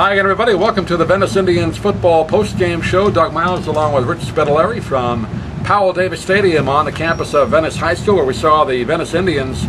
Hi again, everybody. Welcome to the Venice Indians football post-game show. Doug Miles along with Rich Spitaleri from Powell Davis Stadium on the campus of Venice High School, where we saw the Venice Indians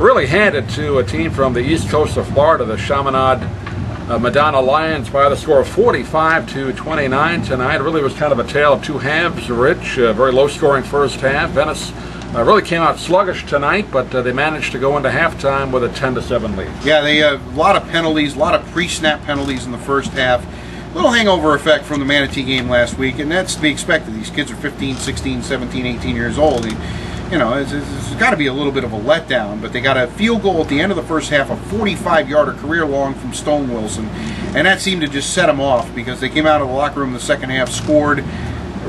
really hand it to a team from the east coast of Florida, the Chaminade-Madonna Lions, by the score of 45-29 tonight. It really was kind of a tale of two halves, Rich. Very low-scoring first half. Venice really came out sluggish tonight, but they managed to go into halftime with a 10-7 lead. Yeah, they a lot of penalties, a lot of pre-snap penalties in the first half. A little hangover effect from the Manatee game last week, and that's to be expected. These kids are 15, 16, 17, 18 years old. You know, it's got to be a little bit of a letdown, but they got a field goal at the end of the first half, a 45-yarder career-long from Stone Wilson, and that seemed to just set them off because they came out of the locker room in the second half, scored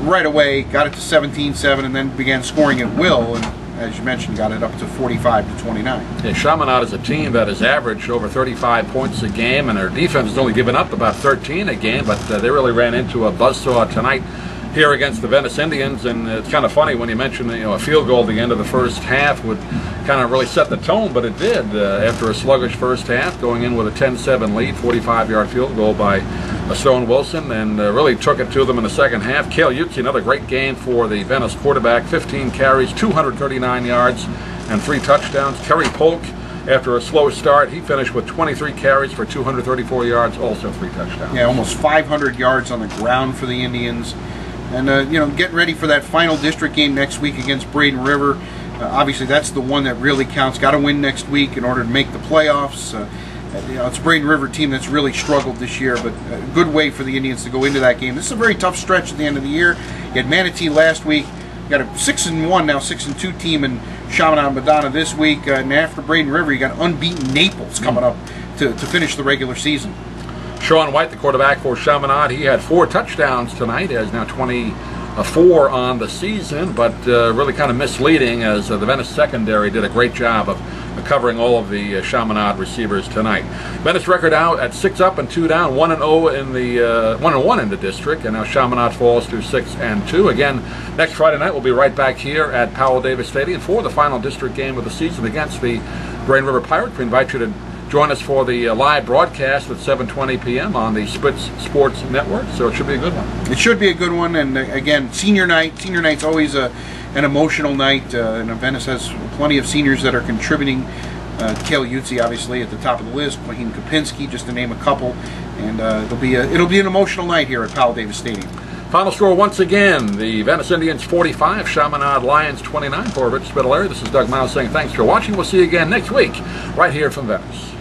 right away, got it to 17-7, and then began scoring at will, and as you mentioned, got it up to 45-29. Yeah, Chaminade is a team that has averaged over 35 points a game, and their defense has only given up about 13 a game, but they really ran into a buzzsaw tonight here against the Venice Indians. And it's kind of funny when you mention a field goal at the end of the first half would kind of really set the tone, but it did after a sluggish first half, going in with a 10-7 lead, 45-yard field goal by Stone Wilson, and really took it to them in the second half. Chaminade, another great game for the Venice quarterback, 15 carries, 239 yards, and 3 touchdowns. Kerry Polk, after a slow start, he finished with 23 carries for 234 yards, also 3 touchdowns. Yeah, almost 500 yards on the ground for the Indians. And, getting ready for that final district game next week against Braden River. Obviously, that's the one that really counts. Got to win next week in order to make the playoffs. It's a Braden River team that's really struggled this year, but a good way for the Indians to go into that game. This is a very tough stretch at the end of the year. You had Manatee last week. You got a 6-1, now 6-2 team in Chaminade-Madonna this week. And after Braden River, you got unbeaten Naples coming up to finish the regular season. Sean White, the quarterback for Chaminade, he had 4 touchdowns tonight. He has now 24 on the season, but really kind of misleading as the Venice secondary did a great job of covering all of the Chaminade receivers tonight. Venice record out at 6-up and 2 down, 1-0 in the 1-1 in the district, and now Chaminade falls to 6-2. Again, next Friday night we'll be right back here at Powell Davis Stadium for the final district game of the season against the Braden River Pirates. We invite you to join us for the live broadcast at 7:20 p.m. on the Spitz Sports Network, so it should be a good one. It should be a good one, and again, senior night. Senior night's always an emotional night, and Venice has plenty of seniors that are contributing. Chaminade, obviously, at the top of the list, Waheen Kopinski, just to name a couple, and it'll be an emotional night here at Powell Davis Stadium. Final score once again, the Venice Indians 45, Chaminade Lions 29. For Rich Spitaleri, this is Doug Miles saying thanks for watching. We'll see you again next week right here from Venice.